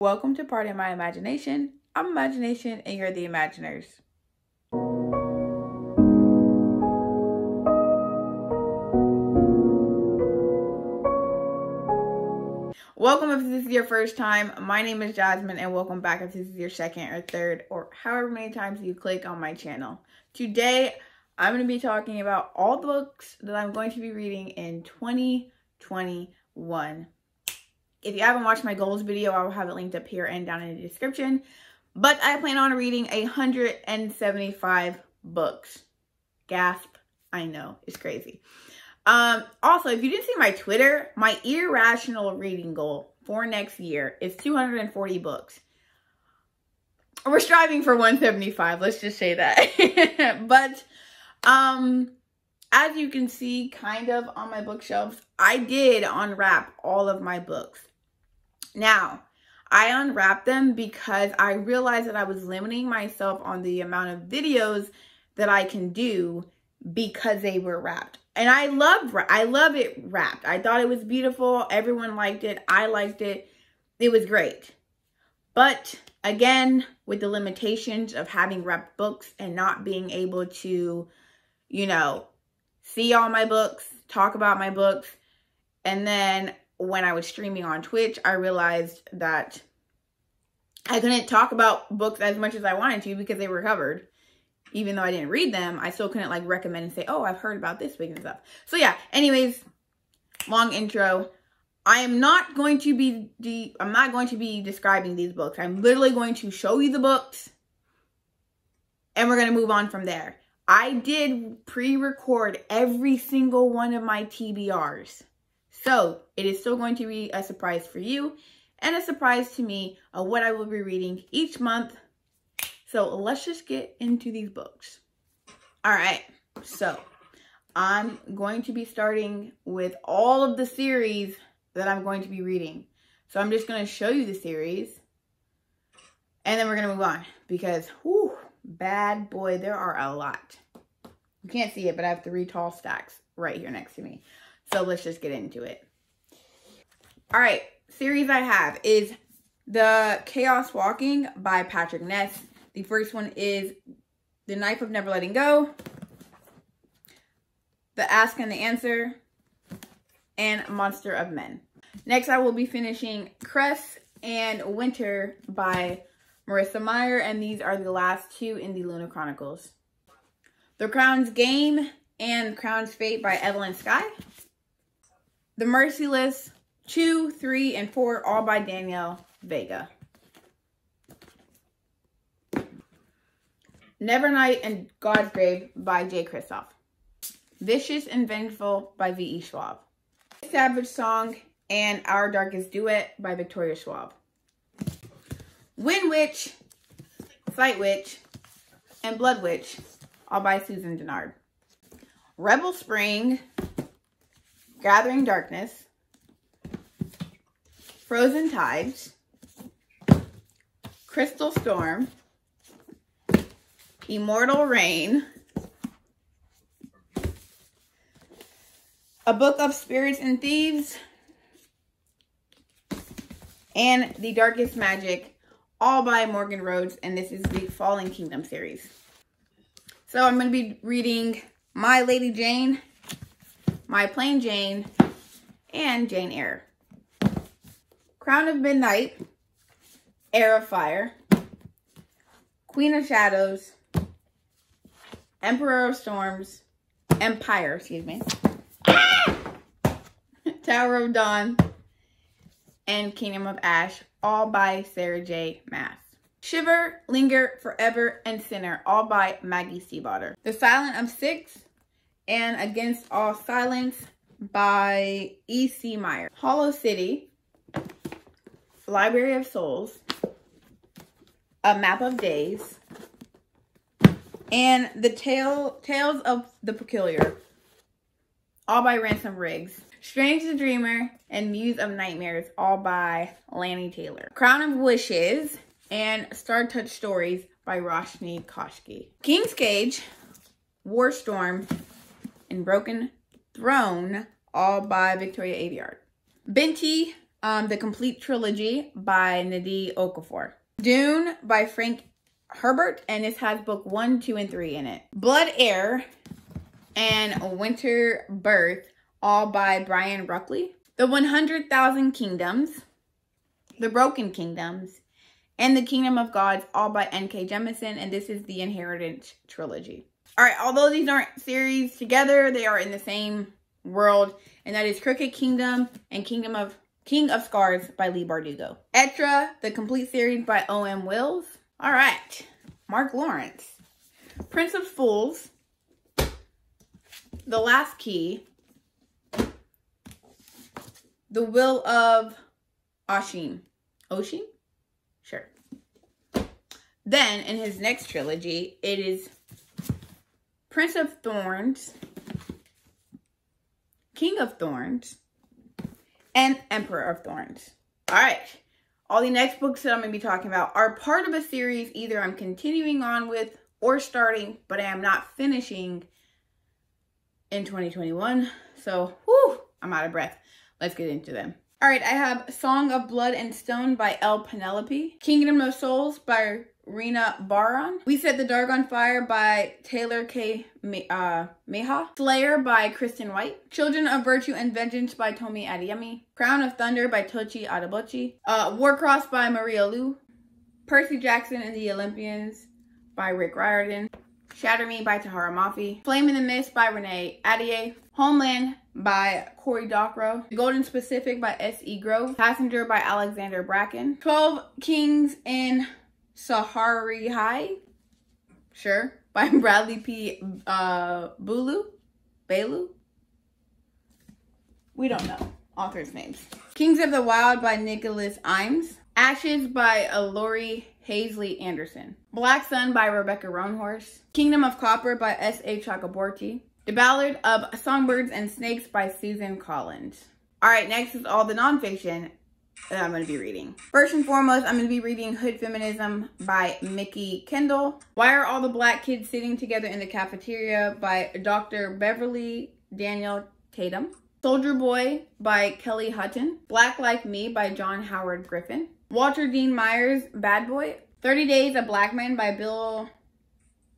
Welcome to Part of My Imagination. I'm Imagination and you're the Imaginers. Welcome if this is your first time. My name is Jasmine and welcome back if this is your second or third or however many times you click on my channel. Today, I'm going to be talking about all the books that I'm going to be reading in 2021. If you haven't watched my goals video, I will have it linked up here and down in the description. But I plan on reading 175 books. Gasp. I know. It's crazy. Also, if you didn't see my Twitter, my irrational reading goal for next year is 240 books. We're striving for 175. Let's just say that. But, as you can see kind of on my bookshelves, I did unwrap all of my books. Now, I unwrapped them because I realized that I was limiting myself on the amount of videos that I can do because they were wrapped. And I love it wrapped. I thought it was beautiful. Everyone liked it. I liked it. It was great. But again, with the limitations of having wrapped books and not being able to, you know, see all my books, talk about my books, and then when I was streaming on Twitch, I realized that I couldn't talk about books as much as I wanted to because they were covered. Even though I didn't read them, I still couldn't like recommend and say, oh, I've heard about this book and stuff. So yeah, anyways, long intro. I'm not going to be describing these books. I'm literally going to show you the books and we're going to move on from there. I did pre-record every single one of my TBRs. So it is still going to be a surprise for you and a surprise to me of what I will be reading each month. So let's just get into these books. All right, so I'm going to be starting with all of the series that I'm going to be reading. So I'm just going to show you the series and then we're going to move on because, whew, bad boy, there are a lot. You can't see it, but I have 3 tall stacks right here next to me. So let's just get into it. All right, series I have is The Chaos Walking by Patrick Ness. The first one is The Knife of Never Letting Go, The Ask and the Answer, and Monster of Men. Next, I will be finishing Cress and Winter by Marissa Meyer, and these are the last 2 in the Luna Chronicles. The Crown's Game and Crown's Fate by Evelyn Skye. The Merciless 2, 3, and 4, all by Danielle Vega. Nevernight and God's Grave by J. Kristoff. Vicious and Vengeful by V.E. Schwab. Savage Song and Our Darkest Duet by Victoria Schwab. Wind Witch, Sight Witch, and Blood Witch, all by Susan Dennard. Rebel Spring, Gathering Darkness, Frozen Tides, Crystal Storm, Immortal Rain, A Book of Spirits and Thieves, and The Darkest Magic, all by Morgan Rhodes, and this is the Fallen Kingdom series. So I'm going to be reading My Lady Jane, My Plain Jane, and Jane Eyre. Crown of Midnight, Heir of Fire, Queen of Shadows, Emperor of Storms, Empire, excuse me, Tower of Dawn, and Kingdom of Ash, all by Sarah J. Maas. Shiver, Linger, Forever, and Sinner, all by Maggie Stiefvater. The Silent of Six and Against All Silence by E.C. Meyer. Hollow City, Library of Souls, A Map of Days, and The Tales of the Peculiar, all by Ransom Riggs. Strange the Dreamer and Muse of Nightmares, all by Lanny Taylor. Crown of Wishes and Star Touch Stories by Roshni Koshki. King's Cage, Warstorm, and Broken Throne, all by Victoria Aveyard. Binti, The Complete Trilogy by Nnedi Okorafor. Dune by Frank Herbert, and this has book 1, 2, and 3 in it. Blood, Air, and Winter Birth, all by Brian Ruckley. The 100,000 Kingdoms, The Broken Kingdoms, and The Kingdom of Gods, all by N.K. Jemisin, and this is the Inheritance Trilogy. Alright, although these aren't series together, they are in the same world, and that is Crooked Kingdom and King of Scars by Leigh Bardugo. Etra, the complete series by O.M. Wills. Alright, Mark Lawrence. Prince of Fools, The Last Key, The Will of Oshim. Oshim? Sure. Then, in his next trilogy, it is Prince of Thorns, King of Thorns, and Emperor of Thorns. Alright. All the next books that I'm going to be talking about are part of a series either I'm continuing on with or starting, but I am not finishing in 2021. So, whew, I'm out of breath. Let's get into them. Alright, I have Song of Blood and Stone by L. Penelope. Kingdom of Souls by Rena Baron. We Set the Dark on Fire by Taylor K. Meha. Slayer by Kristen White. Children of Virtue and Vengeance by Tomi Adeyemi. Crown of Thunder by Tochi Adabuchi. Warcross by Maria Liu. Percy Jackson and the Olympians by Rick Riordan. Shatter Me by Tahara Mafi. Flame in the Mist by Renee Adier. Homeland by Cory Doctorow. The Golden Pacific by S.E. Grove. Passenger by Alexander Bracken. 12 Kings in Sahari High, sure, by Bradley P. Bailu. We don't know authors' names. Kings of the Wild by Nicholas Imes. Ashes by Lori Hazley Anderson. Black Sun by Rebecca Roanhorse. Kingdom of Copper by S.A. Chakraborty. The Ballad of Songbirds and Snakes by Susan Collins. Alright, next is all the nonfiction that I'm going to be reading. First and foremost, I'm going to be reading Hood Feminism by Mickey Kendall. Why Are All the Black Kids Sitting Together in the Cafeteria by Dr. Beverly Daniel Tatum. Soldier Boy by Kelly Hutton. Black Like Me by John Howard Griffin. Walter Dean Myers' Bad Boy. 30 Days of Black Men by Bill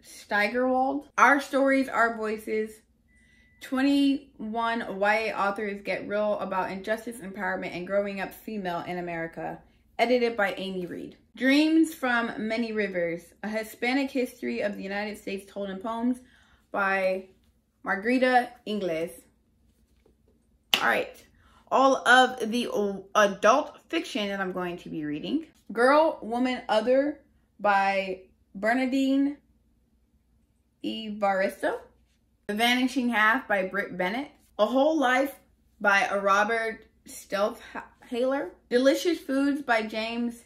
Steigerwald. Our Stories, Our Voices. 21 YA authors get real about injustice, empowerment, and growing up female in America. Edited by Amy Reed. Dreams from Many Rivers. A Hispanic History of the United States Told in Poems by Margarita Ingles. Alright. All of the adult fiction that I'm going to be reading. Girl, Woman, Other by Bernadine Evaristo. The Vanishing Half by Britt Bennett. A Whole Life by Robert Stelzhaler. Delicious Foods by James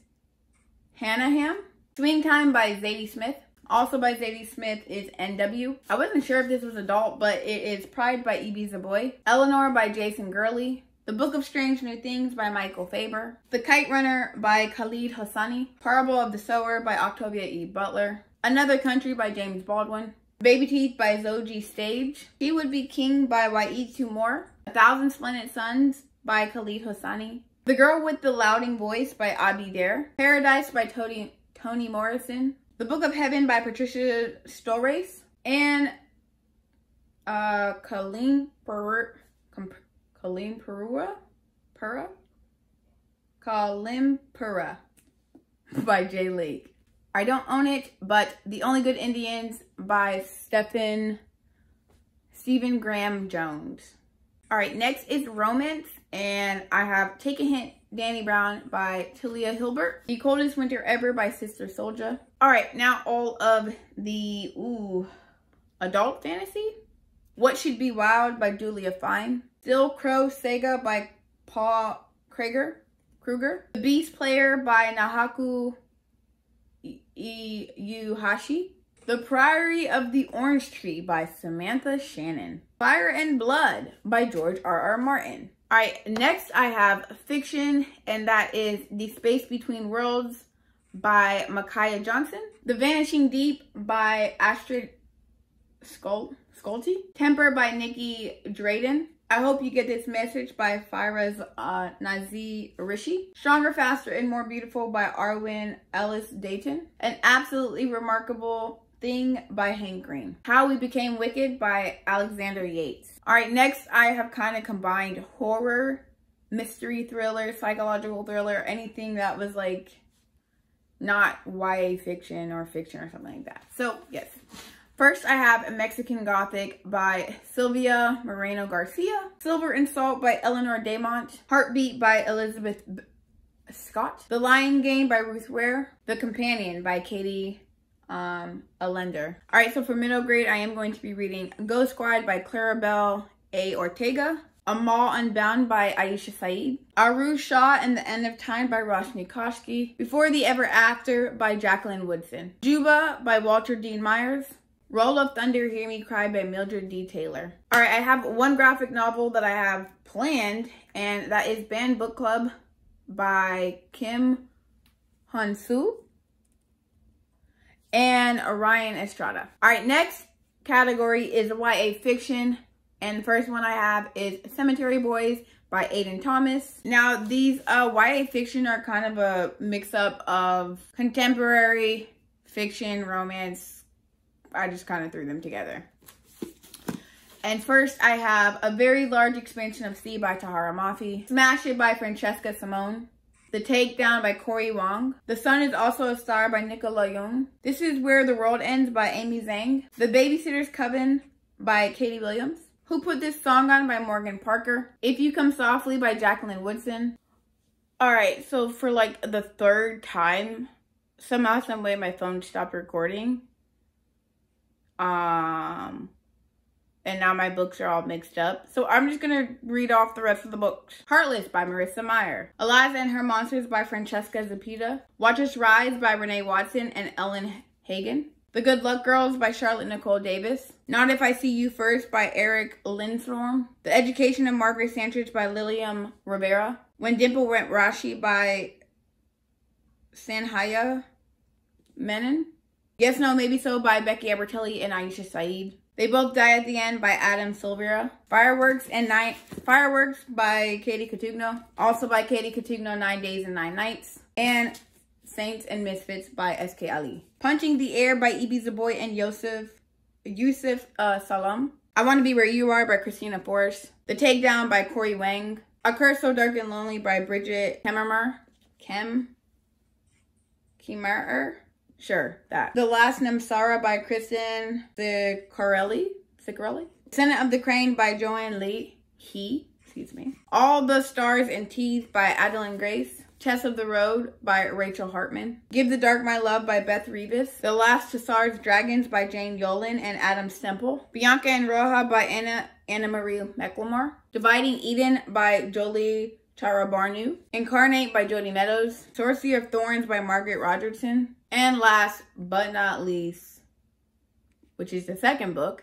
Hannaham. Swing Time by Zadie Smith. Also by Zadie Smith is NW. I wasn't sure if this was adult, but it is Pride by E.B. Zaboy. Eleanor by Jason Gurley. The Book of Strange New Things by Michael Faber. The Kite Runner by Khalid Hassani. Parable of the Sower by Octavia E. Butler. Another Country by James Baldwin. Baby Teeth by Zoji Stage. He Would Be King by Waitu Moore. 1,000 Splendid Suns by Khalid Hassani. The Girl with the Louding Voice by Abi Dare. Paradise by Toni Morrison. The Book of Heaven by Patricia Stores. And Kalim Pura by Jay Lake. I Don't Own It, but The Only Good Indians by Stephen Graham Jones. Alright, next is romance, and I have Take a Hint, Danny Brown by Talia Hilbert. The Coldest Winter Ever by Sister Souljah. Alright, now all of the adult fantasy. What Should Be Wild by Julia Fine. Still Crow Saga by Paul Kruger. The Beast Player by Nahaku Yuhashi. The Priory of the Orange Tree by Samantha Shannon. Fire and Blood by George R.R. Martin. Alright, next I have fiction, and that is The Space Between Worlds by Micaiah Johnson. The Vanishing Deep by Astrid Schulte. Temper by Nikki Drayden. I Hope You Get This Message by Firas Nazi Rishi. Stronger, Faster, and More Beautiful by Arwen Ellis Dayton. An Absolutely Remarkable Thing by Hank Green. How We Became Wicked by Alexander Yates. All right, next I have kind of combined horror, mystery thriller, psychological thriller, anything that was like not YA fiction or fiction or something like that. So yes. First, I have Mexican Gothic by Sylvia Moreno Garcia. Silver and Salt by Eleanor Daymont. Heartbeat by Elizabeth Scott. The Lion Game by Ruth Ware. The Companion by Katie Allender. Alright, so for middle grade, I am going to be reading Ghost Squad by Clarabelle A. Ortega. Amal Unbound by Aisha Saeed. Aru Shah and the End of Time by Roshni Koshki. Before the Ever After by Jacqueline Woodson. Juba by Walter Dean Myers. Roll of Thunder, Hear Me Cry by Mildred D. Taylor. All right, I have one graphic novel that I have planned, and that is Banned Book Club by Kim Hun-soo and Ryan Estrada. All right, next category is YA fiction, and the first one I have is Cemetery Boys by Aiden Thomas. Now, these YA fiction are kind of a mix-up of contemporary fiction, romance. I just kind of threw them together. And first, I have A Very Large Expansion of Sea by Tahara Mafi. Smash It by Francesca Simone. The Takedown by Corey Wong. The Sun Is Also a Star by Nicola Young. This Is Where the World Ends by Amy Zhang. The Babysitter's Coven by Katie Williams. Who Put This Song On by Morgan Parker. If You Come Softly by Jacqueline Woodson. Alright, so for like the third time, somehow, some way my phone stopped recording. And now my books are all mixed up. So I'm just going to read off the rest of the books. Heartless by Marissa Meyer. Eliza and Her Monsters by Francesca Zepeda. Watch Us Rise by Renee Watson and Ellen Hagen. The Good Luck Girls by Charlotte Nicole Davis. Not If I See You First by Eric Lindstrom. The Education of Margaret Sandridge by Lilium Rivera. When Dimple Went Rashi by Sanhaya Menon. Yes, No, Maybe So by Becky Albertelli and Aisha Saeed. They Both Die at the End by Adam Silvera. Fireworks by Katie Katugno. Also by Katie Katugno, 9 Days and 9 Nights. And Saints and Misfits by S.K. Ali. Punching the Air by Ibi Zaboy and Yusuf Salam. I Want to Be Where You Are by Christina Forrest. The Takedown by Corey Wang. A Curse So Dark and Lonely by Bridget Kemmerer. Sure, that. The Last Namsara by Kristen Ciccarelli. Senate of the Crane by Joanne Lee. All the Stars and Teeth by Adeline Grace. Chess of the Road by Rachel Hartman. Give the Dark My Love by Beth Revis. The Last Tsar's Dragons by Jane Yolen and Adam Stemple. Bianca and Roja by Anna Marie McLemore. Dividing Eden by Jolie Charabarnu. Incarnate by Jody Meadows. Sorcery of Thorns by Margaret Rogerson. And last but not least, which is the second book,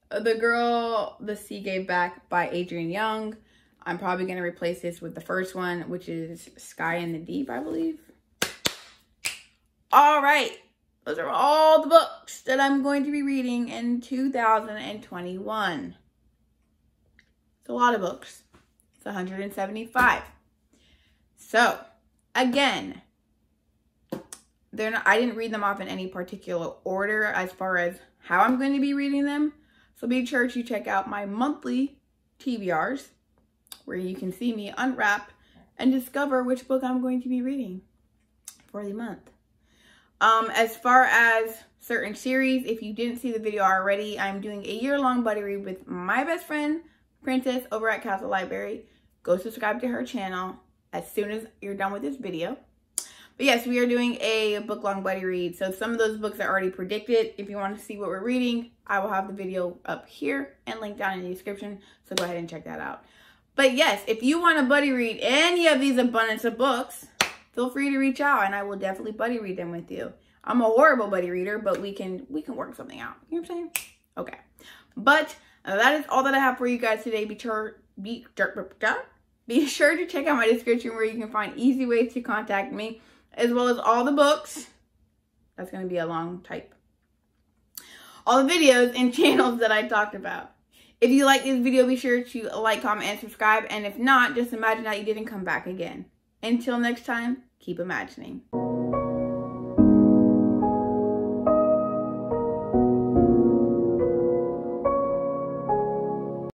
The Girl the Sea Gave Back by Adrienne Young. I'm probably going to replace this with the first one, which is Sky in the Deep, I believe. All right. Those are all the books that I'm going to be reading in 2021. It's a lot of books. It's 175. So, again, I didn't read them off in any particular order as far as how I'm going to be reading them. So be sure to check out my monthly TBRs where you can see me unwrap and discover which book I'm going to be reading for the month. As far as certain series, if you didn't see the video already, I'm doing a year-long buddy read with my best friend, Princess, over at Castle Library. Go subscribe to her channel as soon as you're done with this video. But yes, we are doing a book-long buddy read. So some of those books are already predicted. If you want to see what we're reading, I will have the video up here and linked down in the description. So go ahead and check that out. But yes, if you want to buddy read any of these abundance of books, feel free to reach out and I will definitely buddy read them with you. I'm a horrible buddy reader, but we can work something out. You know what I'm saying? Okay. But that is all that I have for you guys today. Be sure to check out my description where you can find easy ways to contact me, as well as all the books. That's going to be a long type. All the videos and channels that I talked about. If you like this video, be sure to like, comment, and subscribe. And if not, just imagine that you didn't come back again. Until next time, keep imagining.